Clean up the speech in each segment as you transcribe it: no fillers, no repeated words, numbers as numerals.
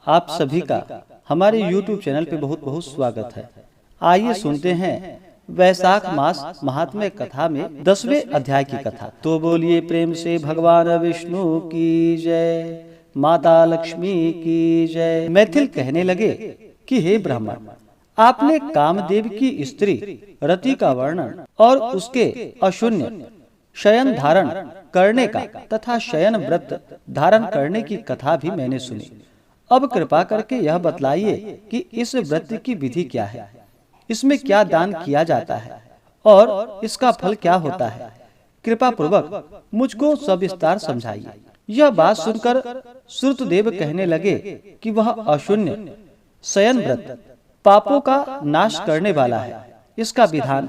आप सभी का हमारे YouTube चैनल पे बहुत बहुत स्वागत है। आइए सुनते हैं वैशाख मास महात्म्य कथा में 10वें अध्याय की कथा। तो बोलिए प्रेम से भगवान विष्णु की जय, माता लक्ष्मी की जय। मैथिल कहने लगे कि हे ब्राह्मण, आपने कामदेव की स्त्री रति का वर्णन और उसके अशून्य शयन धारण करने का तथा शयन व्रत धारण करने की कथा भी मैंने सुनी। अब कृपा करके यह बतलाइए कि इस व्रत की विधि क्या है, इसमें क्या दान किया जाता है और इसका फल क्या होता है। कृपा पूर्वक मुझको सविस्तार समझाइए। यह बात सुनकर श्रुतदेव कहने लगे कि वह अशून्य शयन व्रत पापों का नाश करने वाला है। इसका विधान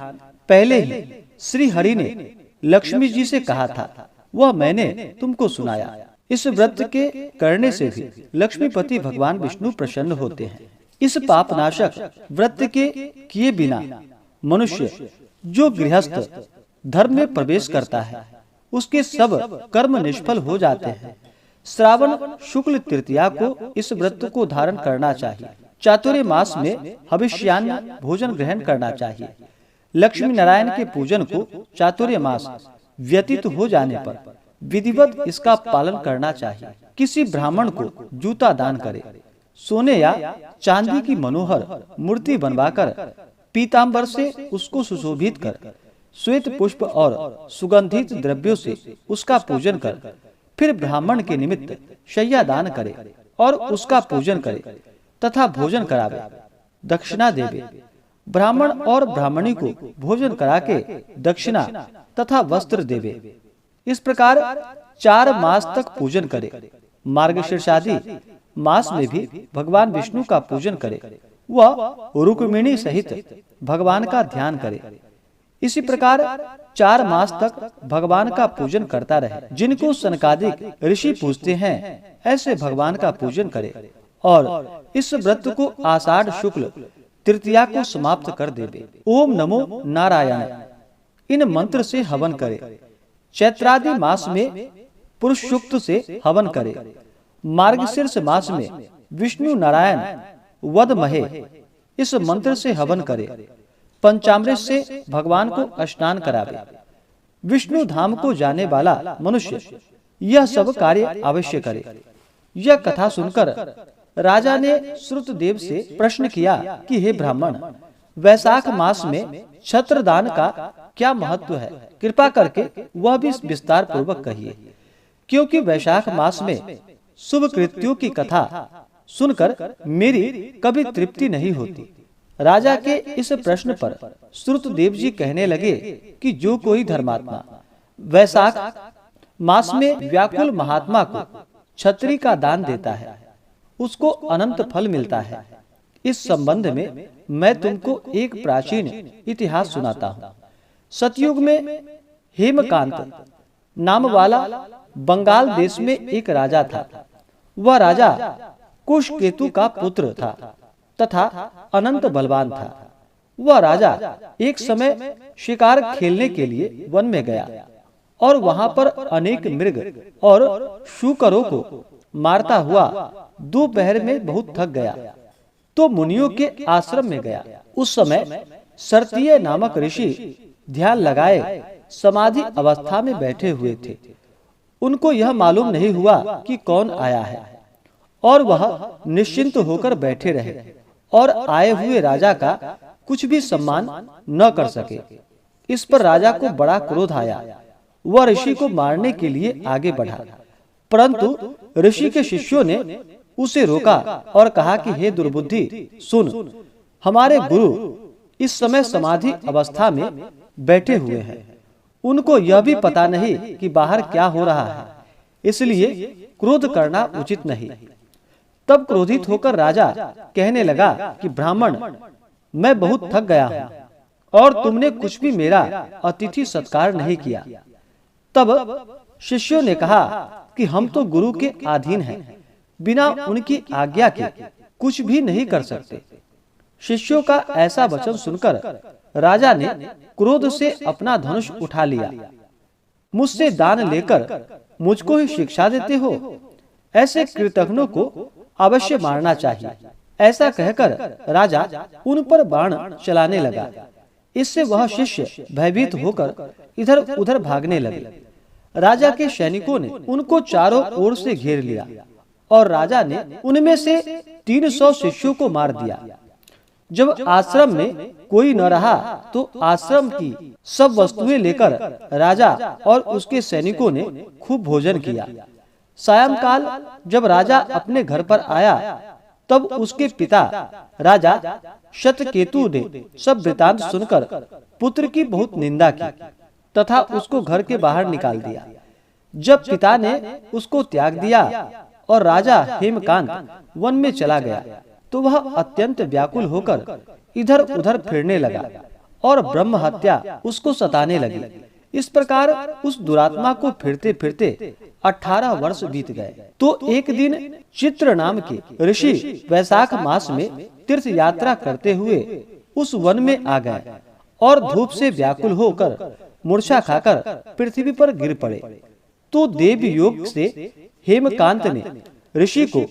पहले ही श्री हरि ने लक्ष्मी जी से कहा था, वह मैंने तुमको सुनाया। इस व्रत के करने से भी लक्ष्मीपति भगवान विष्णु प्रसन्न होते हैं। इस पापनाशक व्रत के किए बिना मनुष्य जो गृहस्थ धर्म में प्रवेश करता है, उसके सब कर्म निष्फल हो जाते हैं। श्रावण शुक्ल तृतीया को इस व्रत को धारण करना चाहिए। चातुर्य मास में हविष्यान्न भोजन ग्रहण करना चाहिए। लक्ष्मी नारायण के पूजन को चातुर्य मास व्यतीत हो जाने पर विधिवत इसका पालन करना चाहिए। किसी ब्राह्मण को जूता दान करे, सोने या चांदी की मनोहर मूर्ति बनवाकर पीतांबर से उसको सुशोभित कर, श्वेत पुष्प और सुगंधित द्रव्यों से उसका पूजन कर, फिर ब्राह्मण के निमित्त शय्या दान करे और उसका पूजन करे तथा भोजन करावे, दक्षिणा देवे। ब्राह्मण और ब्राह्मणी को भोजन करा के दक्षिणा तथा वस्त्र देवे। इस प्रकार 4 मास तक पूजन करे। मार्गशीर्षादि मास में भी भगवान विष्णु का पूजन करे। वह रुक्मिणी सहित भगवान का ध्यान करे। इसी प्रकार 4 मास तक भगवान का पूजन करता रहे। जिनको सनकादिक ऋषि पूजते हैं, ऐसे भगवान का पूजन करे और इस व्रत को आषाढ़ शुक्ल तृतीया को समाप्त कर देवे। ओम नमो नारायण इन मंत्र से हवन करे। चैत्रादि मास में पुरुष सूक्त से हवन करे। मार्गशीर्ष मास में विष्णु नारायण वद महे इस मंत्र से हवन करे। पंचामृत से भगवान को स्नान करावे। विष्णु धाम को जाने वाला मनुष्य यह सब कार्य अवश्य करे। यह कथा सुनकर राजा ने श्रुतदेव से प्रश्न किया कि हे ब्राह्मण, वैशाख मास में छत्रदान का क्या महत्व है? कृपा करके वह भी विस्तार पूर्वक कहिए, क्योंकि वैशाख मास में शुभ कृत्यों की कथा सुनकर मेरी कभी तृप्ति नहीं होती। राजा के इस प्रश्न पर श्रुतदेव जी कहने लगे कि जो कोई धर्मात्मा वैशाख मास में व्याकुल महात्मा को छत्री का दान देता है, उसको अनंत फल मिलता है। इस संबंध में मैं तुमको एक प्राचीन इतिहास सुनाता हूँ। सतयुग में हेमकांत नाम वाला बंगाल देश में एक राजा था। वह राजा कुशकेतु का पुत्र था तथा अनंत बलवान था। वह राजा एक समय शिकार खेलने के लिए वन में गया और वहां पर अनेक मृग और शूकरों को मारता हुआ दोपहर में बहुत थक गया, तो मुनियों के आश्रम में गया। उस समय सर्तीय नामक ऋषि ध्यान लगाए समाधि अवस्था में बैठे हुए थे। उनको यह मालूम नहीं हुआ कि कौन आया है और वह निश्चिंत होकर बैठे रहे और आए हुए राजा का कुछ भी सम्मान न कर सके। इस पर राजा को बड़ा क्रोध आया। वह ऋषि को मारने के लिए आगे बढ़ा, परंतु ऋषि के शिष्यों ने उसे रोका और कहा कि हे दुर्बुद्धि, सुन, हमारे गुरु इस समय समाधि अवस्था में बैठे हुए हैं। उनको यह भी पता नहीं कि बाहर क्या हो रहा है, इसलिए क्रोध करना उचित नहीं। तब क्रोधित होकर राजा कहने लगा कि ब्राह्मण, मैं बहुत थक गया हूँ और तुमने कुछ भी मेरा अतिथि सत्कार नहीं किया। तब शिष्यों ने कहा कि हम तो गुरु के अधीन हैं, बिना उनकी आज्ञा के कुछ भी नहीं कर सकते। शिष्यों का ऐसा वचन सुनकर राजा ने क्रोध से अपना धनुष उठा लिया। मुझसे दान लेकर मुझको ही शिक्षा देते हो? ऐसे कृतघ्नों को अवश्य मारना चाहिए। ऐसा कहकर राजा उन पर बाण चलाने लगा। इससे वह शिष्य भयभीत होकर इधर उधर भागने लगे। राजा के सैनिकों ने उनको चारों ओर से घेर लिया और राजा ने उनमें से 300 शिष्यों को मार दिया। जब आश्रम में कोई न रहा तो आश्रम की सब वस्तुएं लेकर राजा और उसके सैनिकों ने खूब भोजन किया। सायंकाल जब राजा अपने घर पर आया तब उसके पिता राजा शतकेतु ने सब वृतांत सुनकर पुत्र की बहुत निंदा की तथा उसको घर के बाहर निकाल दिया। जब पिता ने उसको त्याग दिया और राजा हेमकांत वन में चला गया तो वह अत्यंत व्याकुल होकर इधर उधर फिरने लगा और ब्रह्म हत्या उसको सताने लगी। इस प्रकार उस दुरात्मा को फिरते फिरते 18 वर्ष बीत गए। तो एक दिन चित्र नाम के ऋषि वैशाख मास में तीर्थ यात्रा करते हुए उस वन में आ गए और धूप से व्याकुल होकर मूर्छा खाकर पृथ्वी पर गिर पड़े। तो देव योग से हेमकांत ने ऋषि को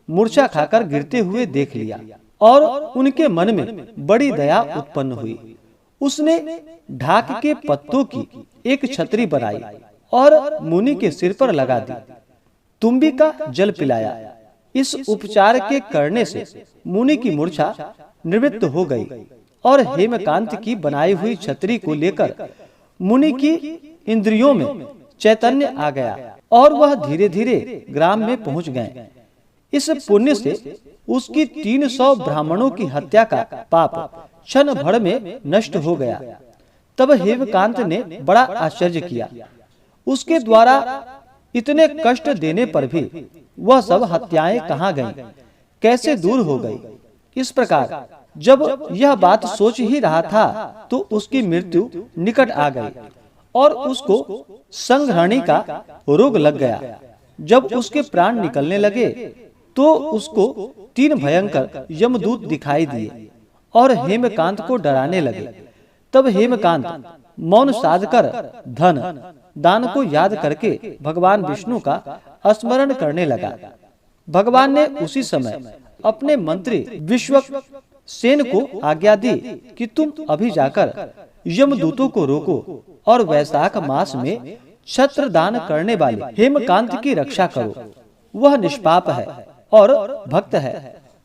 मूर्छा खाकर गिरते हुए देख लिया और उनके मन में बड़ी दया उत्पन्न हुई। उसने ढाक के पत्तों की एक छतरी बनाई और मुनि के सिर पर लगा दी। तुम्बी का जल पिलाया। इस उपचार के करने से मुनि की मूर्छा निवृत्त हो गई और हेमकांत की बनाई हुई छतरी को लेकर मुनि की इंद्रियों में चैतन्य आ गया और वह धीरे धीरे ग्राम में पहुंच गए। इस पुण्य से उसकी 300 ब्राह्मणों की हत्या का पाप क्षण भर में नष्ट हो गया। तब हेमकांत ने बड़ा आश्चर्य किया। उसके द्वारा इतने कष्ट देने पर भी वह सब हत्याएं कहाँ गईं, कैसे दूर हो गई। इस प्रकार जब यह बात सोच ही रहा था तो उसकी मृत्यु निकट आ गई और उसको संघ्राणी का रोग लग गया। जब उसके प्राण निकलने लगे तो उसको 3 भयंकर यमदूत दिखाई दिए और हेमकांत को डराने लगे। तब हेमकांत मौन साधकर धन दान को याद करके भगवान विष्णु का स्मरण करने लगा। भगवान ने उसी समय अपने मंत्री विश्वक्सेन को आज्ञा दी कि तुम अभी जाकर यमदूतों को रोको और वैशाख मास में छत्र दान करने वाले हेमकांत की रक्षा करो। वह निष्पाप है और भक्त है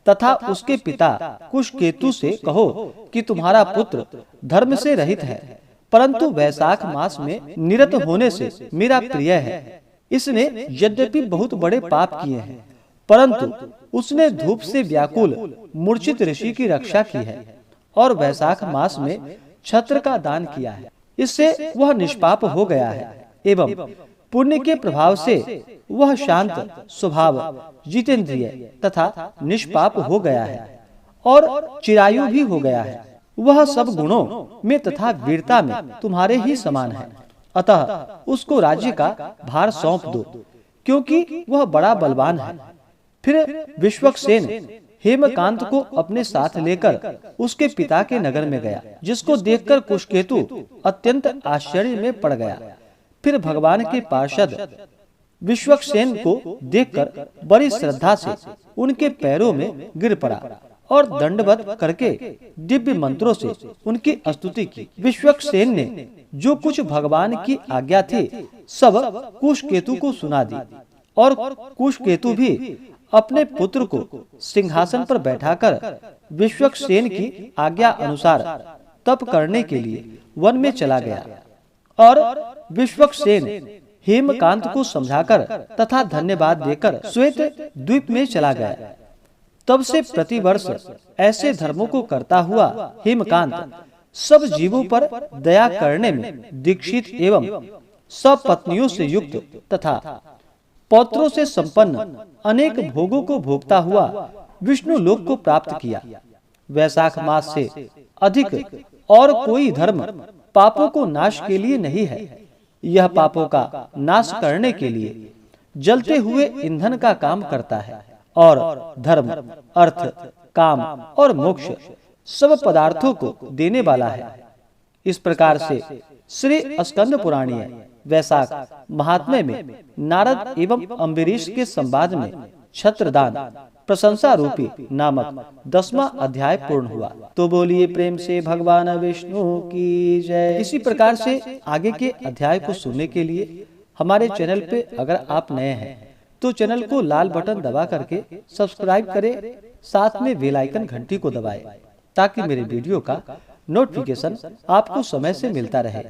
तथा उसके पिता कुशकेतु से कहो कि तुम्हारा पुत्र धर्म से रहित है, परंतु वैशाख मास में निरत होने से मेरा प्रिय है। इसने यद्यपि बहुत बड़े पाप किए हैं, परंतु उसने धूप से व्याकुल मूर्छित ऋषि की रक्षा की है और वैशाख मास में छत्र का दान किया है। इससे वह निष्पाप हो गया है एवं पुण्य के प्रभाव से वह शांत स्वभाव, जितेंद्रिय तथा निष्पाप हो गया है और चिरायु भी हो गया है। वह सब गुणों में तथा वीरता में तुम्हारे ही समान है। अतः उसको राज्य का भार सौंप दो, क्योंकि वह बड़ा बलवान है। फिर विश्वक्सेन हेमकांत को अपने साथ लेकर उसके पिता के नगर में गया, जिसको देखकर कुशकेतु अत्यंत आश्चर्य में पड़ गया। फिर भगवान के पार्षद विश्वक्सेन को देखकर बड़ी श्रद्धा से उनके पैरों में गिर पड़ा और दंडवत करके दिव्य मंत्रों से उनकी स्तुति की। विश्वक्सेन ने जो कुछ भगवान की आज्ञा थी सब कुशकेतु को सुना दी और कुशकेतु भी अपने पुत्र को सिंहासन पर बैठाकर विश्वक्सेन की आज्ञा अनुसार तप करने के लिए वन में चला गया और विश्वक्सेन हेमकांत को समझाकर तथा धन्यवाद देकर श्वेत द्वीप में चला गया। तब से प्रतिवर्ष ऐसे धर्मों को करता हुआ हेमकांत सब जीवों पर दया करने में दीक्षित एवं सब पत्नियों से युक्त तथा पौत्रों से संपन्न अनेक भोगों को भोगता हुआ विष्णु लोक को प्राप्त किया। वैशाख मास से अधिक और कोई धर्म पापों को नाश के लिए नहीं है। यह पापों का नाश करने के लिए जलते हुए ईंधन का काम करता है और धर्म, अर्थ, काम और मोक्ष सब पदार्थों को देने वाला है। इस प्रकार से श्री स्कंद पुराणीय वैशाख महात्म्य में नारद एवं अम्बरीश के संवाद में छत्रदान प्रशंसा रूपी नामक 10वां अध्याय पूर्ण हुआ। तो बोलिए प्रेम से भगवान विष्णु की जय। इसी प्रकार से आगे के अध्याय को सुनने के लिए हमारे चैनल पे अगर आप नए हैं तो चैनल को लाल बटन दबा करके सब्सक्राइब करें, साथ में बेल आइकन घंटी को दबाएं ताकि मेरे वीडियो का नोटिफिकेशन आपको समय से मिलता रहे।